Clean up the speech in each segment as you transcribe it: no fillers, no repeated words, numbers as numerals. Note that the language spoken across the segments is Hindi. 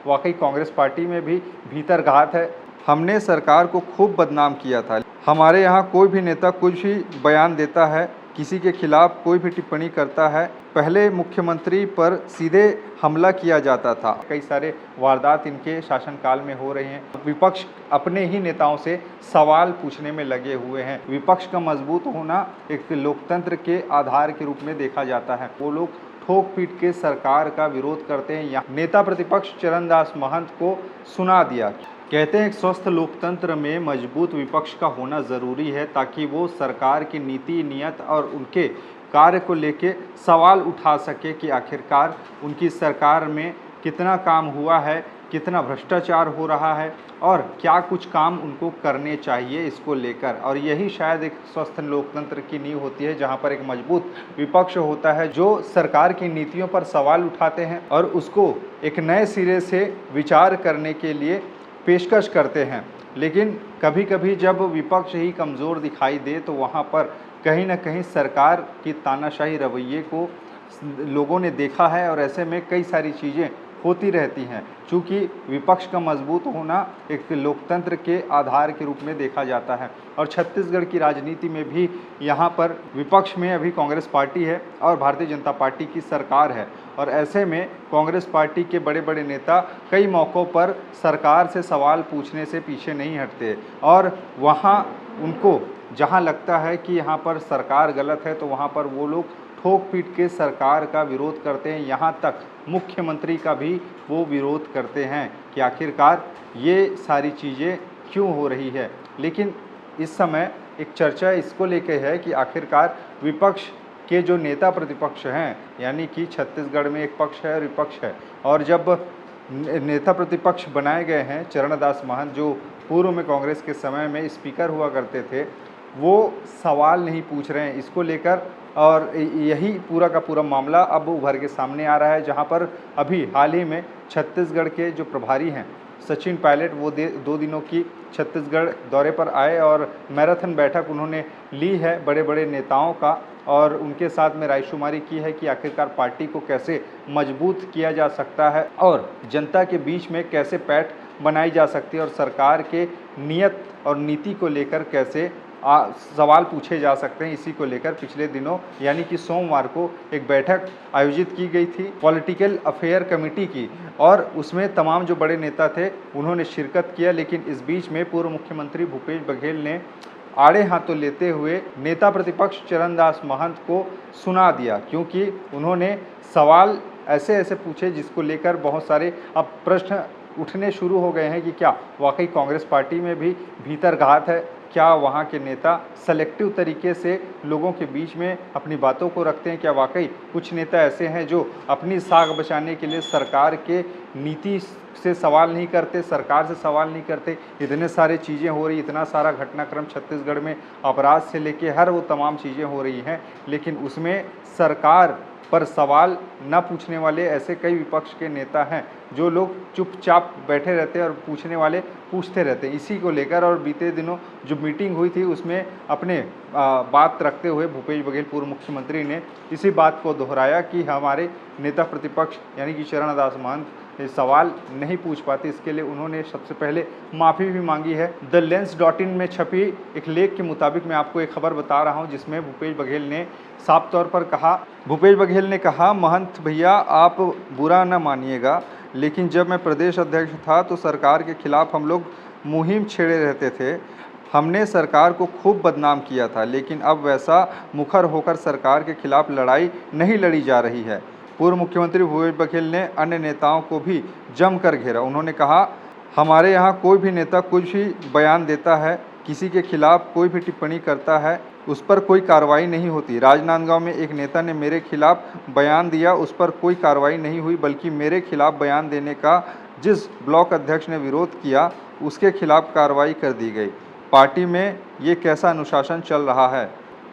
वाकई कांग्रेस पार्टी में भी भीतर घात है। हमने सरकार को खूब बदनाम किया था। हमारे यहाँ कोई भी नेता कुछ भी बयान देता है, किसी के खिलाफ कोई भी टिप्पणी करता है, पहले मुख्यमंत्री पर सीधे हमला किया जाता था। कई सारे वारदात इनके शासनकाल में हो रहे हैं। विपक्ष अपने ही नेताओं से सवाल पूछने में लगे हुए हैं। विपक्ष का मजबूत होना एक लोकतंत्र के आधार के रूप में देखा जाता है। वो लोग ठोक पीट के सरकार का विरोध करते हैं। यहाँ नेता प्रतिपक्ष चरणदास महंत को सुना दिया। कहते हैं एक स्वस्थ लोकतंत्र में मजबूत विपक्ष का होना ज़रूरी है, ताकि वो सरकार की नीति नियत और उनके कार्य को लेके सवाल उठा सके कि आखिरकार उनकी सरकार में कितना काम हुआ है, कितना भ्रष्टाचार हो रहा है और क्या कुछ काम उनको करने चाहिए इसको लेकर। और यही शायद एक स्वस्थ लोकतंत्र की नींव होती है, जहां पर एक मजबूत विपक्ष होता है जो सरकार की नीतियों पर सवाल उठाते हैं और उसको एक नए सिरे से विचार करने के लिए पेशकश करते हैं। लेकिन कभी कभी जब विपक्ष ही कमज़ोर दिखाई दे तो वहाँ पर कहीं ना कहीं सरकार की तानाशाही रवैये को लोगों ने देखा है और ऐसे में कई सारी चीज़ें होती रहती हैं। चूँकि विपक्ष का मजबूत होना एक लोकतंत्र के आधार के रूप में देखा जाता है और छत्तीसगढ़ की राजनीति में भी यहाँ पर विपक्ष में अभी कांग्रेस पार्टी है और भारतीय जनता पार्टी की सरकार है। और ऐसे में कांग्रेस पार्टी के बड़े बड़े नेता कई मौक़ों पर सरकार से सवाल पूछने से पीछे नहीं हटते और वहाँ उनको जहाँ लगता है कि यहाँ पर सरकार गलत है तो वहाँ पर वो लोग ठोक पीट के सरकार का विरोध करते हैं। यहाँ तक मुख्यमंत्री का भी वो विरोध करते हैं कि आखिरकार ये सारी चीज़ें क्यों हो रही है। लेकिन इस समय एक चर्चा इसको लेके है कि आखिरकार विपक्ष के जो नेता प्रतिपक्ष हैं, यानी कि छत्तीसगढ़ में एक पक्ष है और विपक्ष है, और जब नेता प्रतिपक्ष बनाए गए हैं चरणदास महंत जो पूर्व में कांग्रेस के समय में स्पीकर हुआ करते थे, वो सवाल नहीं पूछ रहे हैं इसको लेकर। और यही पूरा का पूरा मामला अब उभर के सामने आ रहा है, जहां पर अभी हाल ही में छत्तीसगढ़ के जो प्रभारी हैं सचिन पायलट वो 2 दिनों की छत्तीसगढ़ दौरे पर आए और मैराथन बैठक उन्होंने ली है बड़े बड़े नेताओं का और उनके साथ में रायशुमारी की है कि आखिरकार पार्टी को कैसे मजबूत किया जा सकता है और जनता के बीच में कैसे पैठ बनाई जा सकती है और सरकार के नियत और नीति को लेकर कैसे सवाल पूछे जा सकते हैं। इसी को लेकर पिछले दिनों यानी कि सोमवार को एक बैठक आयोजित की गई थी पॉलिटिकल अफेयर कमेटी की और उसमें तमाम जो बड़े नेता थे उन्होंने शिरकत किया। लेकिन इस बीच में पूर्व मुख्यमंत्री भूपेश बघेल ने आड़े हाथों लेते हुए नेता प्रतिपक्ष चरणदास महंत को सुना दिया, क्योंकि उन्होंने सवाल ऐसे ऐसे पूछे जिसको लेकर बहुत सारे अब प्रश्न उठने शुरू हो गए हैं कि क्या वाकई कांग्रेस पार्टी में भी भीतर घात है, क्या वहाँ के नेता सेलेक्टिव तरीके से लोगों के बीच में अपनी बातों को रखते हैं, क्या वाकई कुछ नेता ऐसे हैं जो अपनी साख बचाने के लिए सरकार के नीति से सवाल नहीं करते, सरकार से सवाल नहीं करते। इतने सारे चीज़ें हो रही, इतना सारा घटनाक्रम छत्तीसगढ़ में अपराध से लेके हर वो तमाम चीज़ें हो रही हैं, लेकिन उसमें सरकार पर सवाल न पूछने वाले ऐसे कई विपक्ष के नेता हैं जो लोग चुपचाप बैठे रहते हैं और पूछने वाले पूछते रहते हैं। इसी को लेकर और बीते दिनों जो मीटिंग हुई थी उसमें अपने बात रखते हुए भूपेश बघेल पूर्व मुख्यमंत्री ने इसी बात को दोहराया कि हमारे नेता प्रतिपक्ष यानी कि चरणदास महंत सवाल नहीं पूछ पाते। इसके लिए उन्होंने सबसे पहले माफ़ी भी मांगी है। द लेंस.in में छपी एक लेख के मुताबिक मैं आपको एक खबर बता रहा हूं जिसमें भूपेश बघेल ने साफ तौर पर कहा, भूपेश बघेल ने कहा, महंत भैया आप बुरा न मानिएगा, लेकिन जब मैं प्रदेश अध्यक्ष था तो सरकार के खिलाफ हम लोग मुहिम छेड़े रहते थे। हमने सरकार को खूब बदनाम किया था, लेकिन अब वैसा मुखर होकर सरकार के खिलाफ लड़ाई नहीं लड़ी जा रही है। पूर्व मुख्यमंत्री भूपेश बघेल ने अन्य नेताओं को भी जमकर घेरा। उन्होंने कहा, हमारे यहाँ कोई भी नेता कुछ भी बयान देता है, किसी के खिलाफ कोई भी टिप्पणी करता है, उस पर कोई कार्रवाई नहीं होती। राजनांदगांव में एक नेता ने मेरे खिलाफ बयान दिया, उस पर कोई कार्रवाई नहीं हुई, बल्कि मेरे खिलाफ बयान देने का जिस ब्लॉक अध्यक्ष ने विरोध किया उसके खिलाफ कार्रवाई कर दी गई। पार्टी में ये कैसा अनुशासन चल रहा है?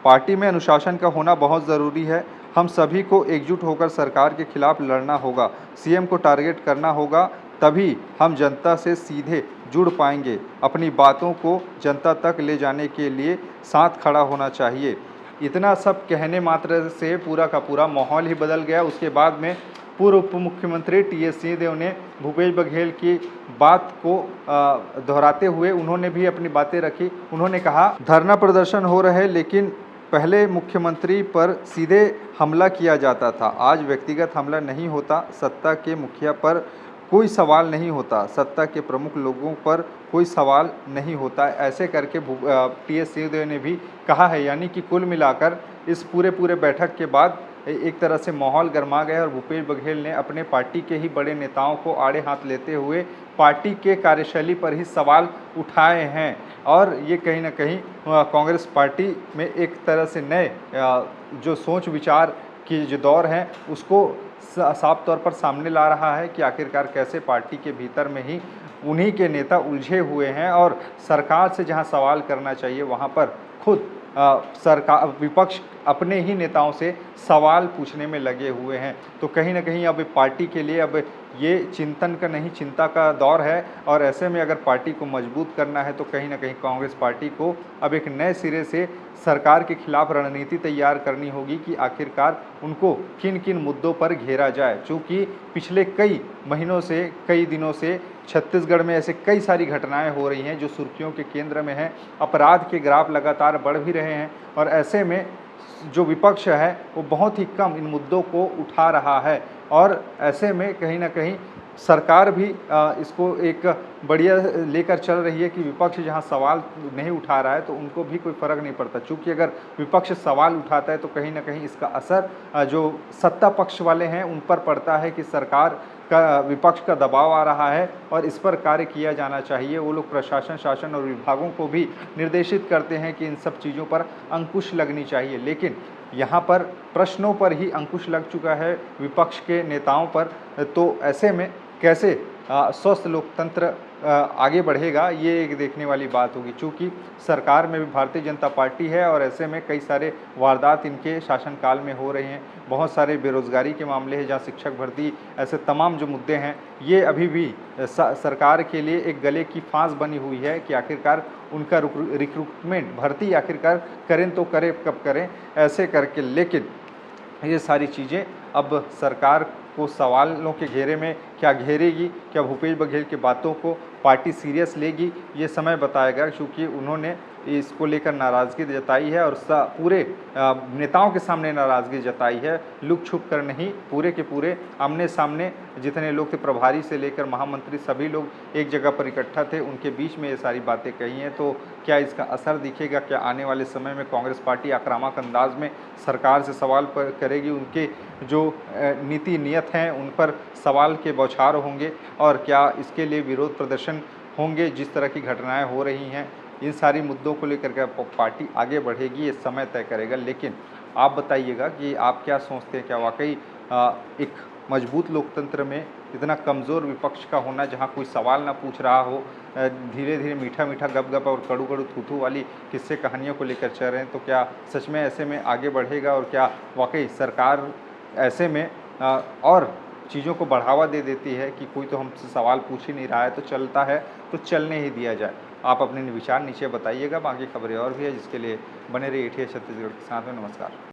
पार्टी में अनुशासन का होना बहुत ज़रूरी है। हम सभी को एकजुट होकर सरकार के खिलाफ लड़ना होगा, सीएम को टारगेट करना होगा, तभी हम जनता से सीधे जुड़ पाएंगे। अपनी बातों को जनता तक ले जाने के लिए साथ खड़ा होना चाहिए। इतना सब कहने मात्र से पूरा का पूरा माहौल ही बदल गया। उसके बाद में पूर्व उप मुख्यमंत्री टी.एस. सिंहदेव ने भूपेश बघेल की बात को दोहराते हुए उन्होंने भी अपनी बातें रखी। उन्होंने कहा, धरना प्रदर्शन हो रहे लेकिन पहले मुख्यमंत्री पर सीधे हमला किया जाता था, आज व्यक्तिगत हमला नहीं होता, सत्ता के मुखिया पर कोई सवाल नहीं होता, सत्ता के प्रमुख लोगों पर कोई सवाल नहीं होता। ऐसे करके टी.एस. सिंहदेव ने भी कहा है। यानी कि कुल मिलाकर इस पूरे बैठक के बाद एक तरह से माहौल गर्मा गया और भूपेश बघेल ने अपने पार्टी के ही बड़े नेताओं को आड़े हाथ लेते हुए पार्टी के कार्यशैली पर ही सवाल उठाए हैं और ये कहीं ना कहीं कांग्रेस पार्टी में एक तरह से नए जो सोच विचार की जो दौर है उसको साफ तौर पर सामने ला रहा है कि आखिरकार कैसे पार्टी के भीतर में ही उन्हीं के नेता उलझे हुए हैं और सरकार से जहां सवाल करना चाहिए वहां पर खुद सरकार विपक्ष अपने ही नेताओं से सवाल पूछने में लगे हुए हैं। तो कहीं ना कहीं अब पार्टी के लिए अब ये चिंतन का नहीं चिंता का दौर है और ऐसे में अगर पार्टी को मजबूत करना है तो कहीं ना कहीं कांग्रेस पार्टी को अब एक नए सिरे से सरकार के खिलाफ रणनीति तैयार करनी होगी कि आखिरकार उनको किन किन मुद्दों पर घेरा जाए। चूँकि पिछले कई महीनों से कई दिनों से छत्तीसगढ़ में ऐसे कई सारी घटनाएं हो रही हैं जो सुर्खियों के केंद्र में हैं, अपराध के ग्राफ लगातार बढ़ भी रहे हैं और ऐसे में जो विपक्ष है वो बहुत ही कम इन मुद्दों को उठा रहा है और ऐसे में कहीं ना कहीं सरकार भी इसको एक बढ़िया लेकर चल रही है कि विपक्ष जहां सवाल नहीं उठा रहा है तो उनको भी कोई फ़र्क नहीं पड़ता। चूँकि अगर विपक्ष सवाल उठाता है तो कहीं ना कहीं इसका असर जो सत्ता पक्ष वाले हैं उन पर पड़ता है कि सरकार का विपक्ष का दबाव आ रहा है और इस पर कार्य किया जाना चाहिए। वो लोग प्रशासन शासन और विभागों को भी निर्देशित करते हैं कि इन सब चीज़ों पर अंकुश लगनी चाहिए, लेकिन यहाँ पर प्रश्नों पर ही अंकुश लग चुका है विपक्ष के नेताओं पर। तो ऐसे में कैसे स्वस्थ लोकतंत्र आगे बढ़ेगा ये एक देखने वाली बात होगी। चूँकि सरकार में भी भारतीय जनता पार्टी है और ऐसे में कई सारे वारदात इनके शासनकाल में हो रहे हैं, बहुत सारे बेरोजगारी के मामले हैं, जहाँ शिक्षक भर्ती, ऐसे तमाम जो मुद्दे हैं ये अभी भी सरकार के लिए एक गले की फांस बनी हुई है कि आखिरकार उनका रिक्रूटमेंट भर्ती आखिरकार करें तो करें कब करें ऐसे करके। लेकिन ये सारी चीज़ें अब सरकार को सवालों के घेरे में क्या घेरेगी, क्या भूपेश बघेल की बातों को पार्टी सीरियस लेगी, ये समय बताएगा। क्योंकि उन्होंने इसको लेकर नाराज़गी जताई है और पूरे नेताओं के सामने नाराज़गी जताई है, लुक छुप कर नहीं, पूरे के पूरे आमने सामने जितने लोग थे, प्रभारी से लेकर महामंत्री सभी लोग एक जगह पर इकट्ठा थे, उनके बीच में ये सारी बातें कही हैं। तो क्या इसका असर दिखेगा, क्या आने वाले समय में कांग्रेस पार्टी आक्रामक अंदाज में सरकार से सवाल करेगी, उनके जो नीति नियत हैं उन पर सवाल के बौछार होंगे और क्या इसके लिए विरोध प्रदर्शन होंगे जिस तरह की घटनाएं हो रही हैं। इन सारी मुद्दों को लेकर के पार्टी आगे बढ़ेगी ये समय तय करेगा। लेकिन आप बताइएगा कि आप क्या सोचते हैं, क्या वाकई एक मजबूत लोकतंत्र में इतना कमज़ोर विपक्ष का होना जहां कोई सवाल ना पूछ रहा हो, धीरे धीरे मीठा मीठा गप और कड़ू कड़ू थूथू वाली किस्से कहानियों को लेकर चल रहे हैं, तो क्या सच में ऐसे में आगे बढ़ेगा और क्या वाकई सरकार ऐसे में और चीज़ों को बढ़ावा दे देती है कि कोई तो हमसे सवाल पूछ ही नहीं रहा है तो चलता है तो चलने ही दिया जाए। आप अपने विचार नीचे बताइएगा। बाकी खबरें और भी है जिसके लिए बने रहिए छत्तीसगढ़ के साथ में। नमस्कार।